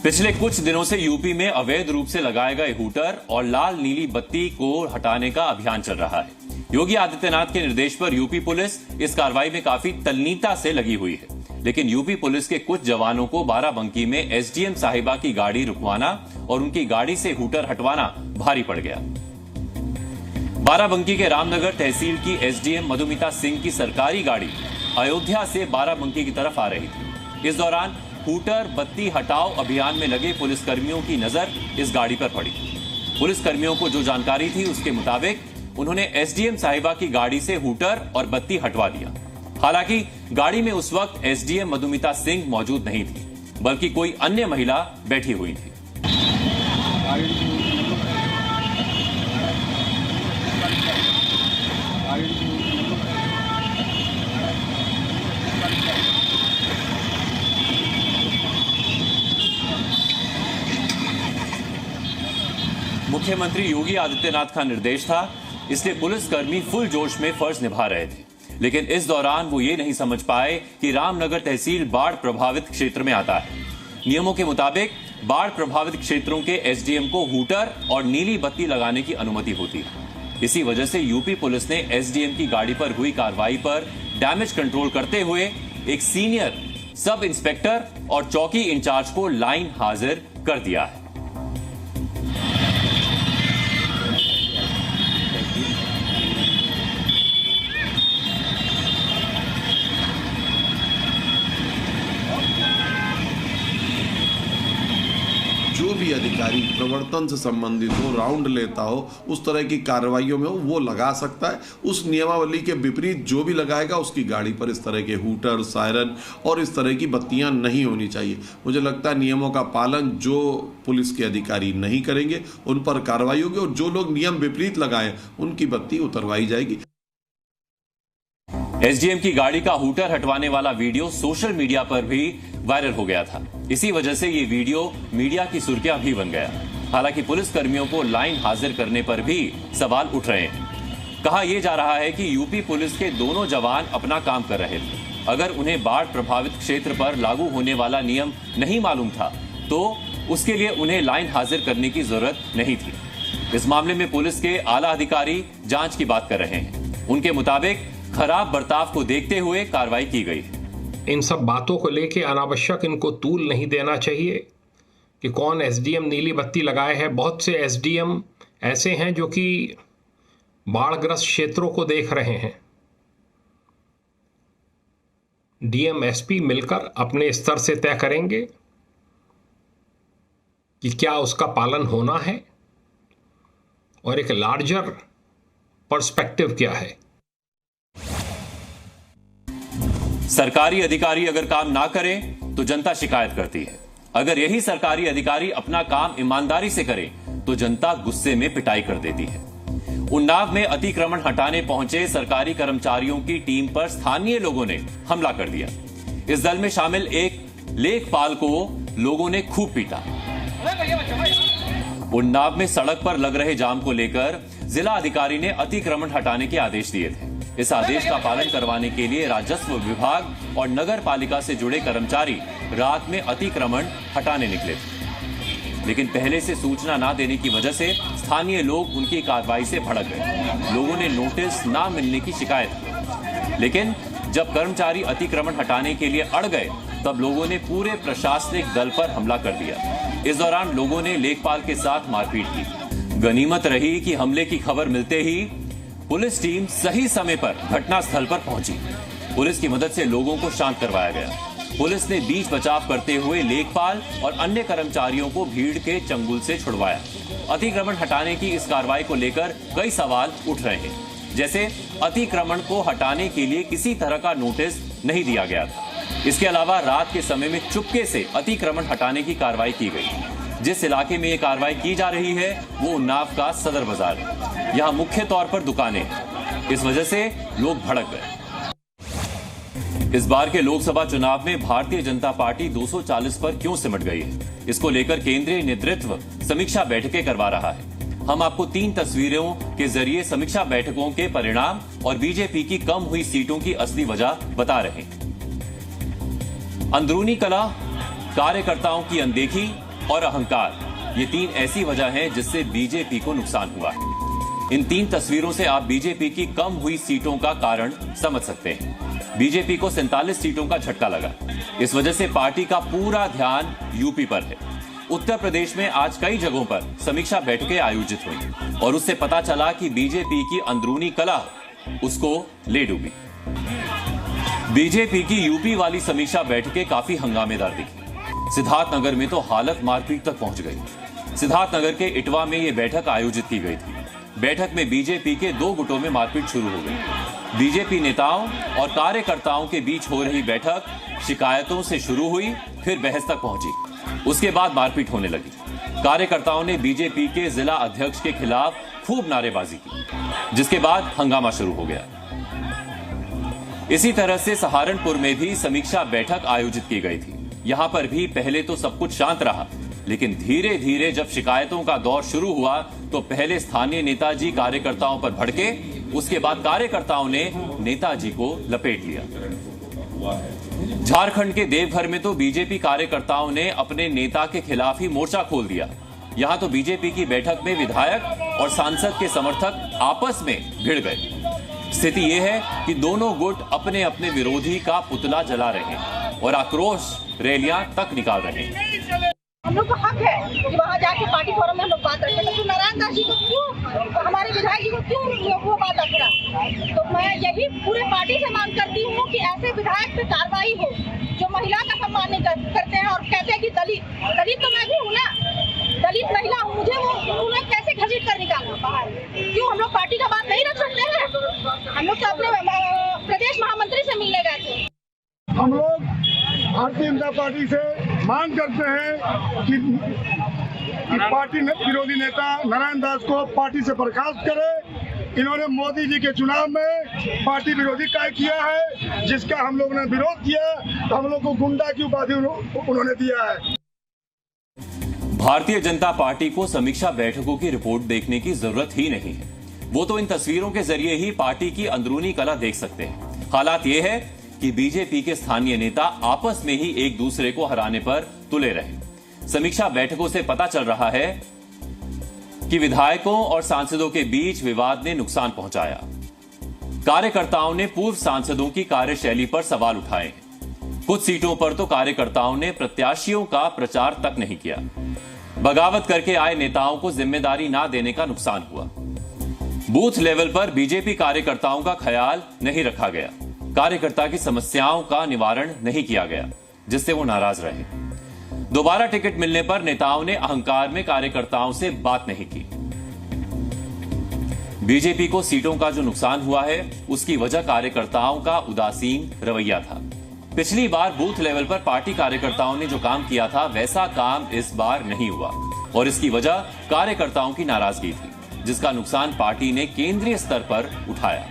पिछले कुछ दिनों से यूपी में अवैध रूप से लगाए गए हूटर और लाल नीली बत्ती को हटाने का अभियान चल रहा है। योगी आदित्यनाथ के निर्देश पर यूपी पुलिस इस कार्रवाई में काफी तल्लीनता से लगी हुई है, लेकिन यूपी पुलिस के कुछ जवानों को बाराबंकी में एसडीएम साहिबा की गाड़ी रुकवाना और उनकी गाड़ी से हूटर हटवाना भारी पड़ गया। बाराबंकी के रामनगर तहसील की एसडीएम मधुमिता सिंह की सरकारी गाड़ी अयोध्या से बाराबंकी की तरफ आ रही थी। इस दौरान हूटर बत्ती हटाओ अभियान में लगे पुलिसकर्मियों की नजर इस गाड़ी पर पड़ी। पुलिसकर्मियों को जो जानकारी थी उसके मुताबिक उन्होंने एसडीएम साहिबा की गाड़ी से हूटर और बत्ती हटवा दिया। हालांकि गाड़ी में उस वक्त एसडीएम मधुमिता सिंह मौजूद नहीं थी, बल्कि कोई अन्य महिला बैठी हुई थी। मुख्यमंत्री योगी आदित्यनाथ का निर्देश था, इसलिए पुलिसकर्मी फुल जोश में फर्ज निभा रहे थे, लेकिन इस दौरान वो ये नहीं समझ पाए कि रामनगर तहसील बाढ़ प्रभावित क्षेत्र में आता है। नियमों के मुताबिक बाढ़ प्रभावित क्षेत्रों के एसडीएम को हूटर और नीली बत्ती लगाने की अनुमति होती है। इसी वजह से यूपी पुलिस ने एसडीएम की गाड़ी पर हुई कार्रवाई पर डैमेज कंट्रोल करते हुए एक सीनियर सब इंस्पेक्टर और चौकी इंचार्ज को लाइन हाजिर कर दिया है। जो भी अधिकारी प्रवर्तन से संबंधित हो, राउंड लेता हो, उस तरह की कार्रवाइयों में हो, वो लगा सकता है। उस नियमावली के विपरीत जो भी लगाएगा उसकी गाड़ी पर इस तरह के हूटर, सायरन और इस तरह की बत्तियां नहीं होनी चाहिए। मुझे लगता है नियमों का पालन जो पुलिस के अधिकारी नहीं करेंगे उन पर कार्रवाई होगी और जो लोग नियम विपरीत लगाए उनकी बत्ती उतरवाई जाएगी। एसडीएम की गाड़ी का हूटर हटवाने वाला वीडियो सोशल मीडिया पर भी वायरल हो गया था। इसी वजह से ये वीडियो मीडिया की सुर्खियां भी बन गया। हालांकि पुलिस कर्मियों को लाइन हाजिर करने पर भी सवाल उठ रहे हैं। कहा यह जा रहा है कि यूपी पुलिस के दोनों जवान अपना काम कर रहे थे। अगर उन्हें बाढ़ प्रभावित क्षेत्र पर लागू होने वाला नियम नहीं मालूम था तो उसके लिए उन्हें लाइन हाजिर करने की जरूरत नहीं थी। इस मामले में पुलिस के आला अधिकारी जांच की बात कर रहे हैं। उनके मुताबिक खराब बर्ताव को देखते हुए कार्रवाई की गई। इन सब बातों को लेके अनावश्यक इनको तूल नहीं देना चाहिए कि कौन एसडीएम नीली बत्ती लगाए है। बहुत से एसडीएम ऐसे हैं जो कि बाढ़ग्रस्त क्षेत्रों को देख रहे हैं। डीएम एसपी मिलकर अपने स्तर से तय करेंगे कि क्या उसका पालन होना है और एक लार्जर पर्सपेक्टिव क्या है। सरकारी अधिकारी अगर काम ना करें तो जनता शिकायत करती है। अगर यही सरकारी अधिकारी अपना काम ईमानदारी से करें तो जनता गुस्से में पिटाई कर देती है। उन्नाव में अतिक्रमण हटाने पहुंचे सरकारी कर्मचारियों की टीम पर स्थानीय लोगों ने हमला कर दिया। इस दल में शामिल एक लेखपाल को लोगों ने खूब पीटा। उन्नाव में सड़क पर लग रहे जाम को लेकर जिला अधिकारी ने अतिक्रमण हटाने के आदेश दिए थे। इस आदेश का पालन करवाने के लिए राजस्व विभाग और नगर पालिका से जुड़े कर्मचारी रात में अतिक्रमण हटाने निकले थे, लेकिन पहले से सूचना न देने की वजह से स्थानीय लोग उनकी कार्रवाई से भड़क गए। लोगों ने नोटिस न मिलने की शिकायत की, लेकिन जब कर्मचारी अतिक्रमण हटाने के लिए अड़ गए तब लोगों ने पूरे प्रशासनिक दल पर हमला कर दिया। इस दौरान लोगों ने लेखपाल के साथ मारपीट की। गनीमत रही कि हमले की खबर मिलते ही पुलिस टीम सही समय पर घटनास्थल पर पहुंची। पुलिस की मदद से लोगों को शांत करवाया गया। पुलिस ने बीच बचाव करते हुए लेखपाल और अन्य कर्मचारियों को भीड़ के चंगुल से छुड़वाया। अतिक्रमण हटाने की इस कार्रवाई को लेकर कई सवाल उठ रहे हैं, जैसे अतिक्रमण को हटाने के लिए किसी तरह का नोटिस नहीं दिया गया था। इसके अलावा रात के समय में चुपके से अतिक्रमण हटाने की कार्रवाई की गई। जिस इलाके में यह कार्रवाई की जा रही है वो उन्नाव का सदर बाजार है। यहां मुख्य तौर पर दुकानें हैं। इस वजह से लोग भड़क गए। इस बार के लोकसभा चुनाव में भारतीय जनता पार्टी 240 पर क्यों सिमट गई है, इसको लेकर केंद्रीय नेतृत्व समीक्षा बैठकें करवा रहा है। हम आपको 3 तस्वीरों के जरिए समीक्षा बैठकों के परिणाम और बीजेपी की कम हुई सीटों की असली वजह बता रहे हैं। अंदरूनी कलह, कार्यकर्ताओं की अनदेखी और अहंकार, ये 3 ऐसी वजह हैं जिससे बीजेपी को नुकसान हुआ है। इन 3 तस्वीरों से आप बीजेपी की कम हुई सीटों का कारण समझ सकते हैं। बीजेपी को 47 सीटों का झटका लगा। इस वजह से पार्टी का पूरा ध्यान यूपी पर है। उत्तर प्रदेश में आज कई जगहों पर समीक्षा बैठकें आयोजित हुई और उससे पता चला कि बीजेपी की अंदरूनी कलह उसको ले डूबी। बीजेपी की यूपी वाली समीक्षा बैठकें काफी हंगामेदार दिखी। सिद्धार्थनगर में तो हालत मारपीट तक पहुंच गई। सिद्धार्थनगर के इटवा में यह बैठक आयोजित की गई थी। बैठक में बीजेपी के 2 गुटों में मारपीट शुरू हो गई। बीजेपी नेताओं और कार्यकर्ताओं के बीच हो रही बैठक शिकायतों से शुरू हुई, फिर बहस तक पहुंची। उसके बाद मारपीट होने लगी। कार्यकर्ताओं ने बीजेपी के जिला अध्यक्ष के खिलाफ खूब नारेबाजी की, जिसके बाद हंगामा शुरू हो गया। इसी तरह से सहारनपुर में भी समीक्षा बैठक आयोजित की गई थी। यहां पर भी पहले तो सब कुछ शांत रहा, लेकिन धीरे धीरे जब शिकायतों का दौर शुरू हुआ तो पहले स्थानीय नेताजी कार्यकर्ताओं पर भड़के, उसके बाद कार्यकर्ताओं ने नेताजी को लपेट लिया। झारखंड के देवघर में तो बीजेपी कार्यकर्ताओं ने अपने नेता के खिलाफ ही मोर्चा खोल दिया। यहां तो बीजेपी की बैठक में विधायक और सांसद के समर्थक आपस में भिड़ गए। स्थिति यह है कि दोनों गुट अपने अपने विरोधी का पुतला जला रहे हैं और आक्रोश रैलियां तक निकाल रहे हैं। हम लोग का हक है कि वहाँ जाके पार्टी फोरम में हम लोग बात रखें। तो नारायण दास जी को क्यों, हमारे विधायक जी को क्यों वो बात रखना? तो मैं यही पूरे पार्टी से मांग करती हूँ कि ऐसे विधायक पे कार्रवाई हो जो महिला का सम्मान नहीं करते हैं और कहते हैं कि दलित तो मैं भी हूँ ना, दलित महिला हूँ, मुझे वो उन्हें कैसे घसीट कर निकालना बाहर? क्यों हम लोग पार्टी का बात नहीं रख सकते हैं? हम लोग तो अपने प्रदेश महामंत्री से मिलने गए थे। हम लोग भारतीय जनता पार्टी से मांग करते हैं कि पार्टी विरोधी नेता नारायण दास को पार्टी से बर्खास्त करे। इन्होंने मोदी जी के चुनाव में पार्टी विरोधी कार्य किया है, जिसका हम लोगों ने विरोध किया। तो हम लोग को गुंडा की उपाधि उन्होंने दिया है। भारतीय जनता पार्टी को समीक्षा बैठकों की रिपोर्ट देखने की जरूरत ही नहीं है। वो तो इन तस्वीरों के जरिए ही पार्टी की अंदरूनी कला देख सकते हैं। हालात ये है कि बीजेपी के स्थानीय नेता आपस में ही एक दूसरे को हराने पर तुले रहे। समीक्षा बैठकों से पता चल रहा है कि विधायकों और सांसदों के बीच विवाद ने नुकसान पहुंचाया। कार्यकर्ताओं ने पूर्व सांसदों की कार्यशैली पर सवाल उठाए। कुछ सीटों पर तो कार्यकर्ताओं ने प्रत्याशियों का प्रचार तक नहीं किया। बगावत करके आए नेताओं को जिम्मेदारी ना देने का नुकसान हुआ। बूथ लेवल पर बीजेपी कार्यकर्ताओं का ख्याल नहीं रखा गया। कार्यकर्ता की समस्याओं का निवारण नहीं किया गया, जिससे वो नाराज रहे। दोबारा टिकट मिलने पर नेताओं ने अहंकार में कार्यकर्ताओं से बात नहीं की। बीजेपी को सीटों का जो नुकसान हुआ है, उसकी वजह कार्यकर्ताओं का उदासीन रवैया था। पिछली बार बूथ लेवल पर पार्टी कार्यकर्ताओं ने जो काम किया था, वैसा काम इस बार नहीं हुआ और इसकी वजह कार्यकर्ताओं की नाराजगी थी, जिसका नुकसान पार्टी ने केंद्रीय स्तर पर उठाया।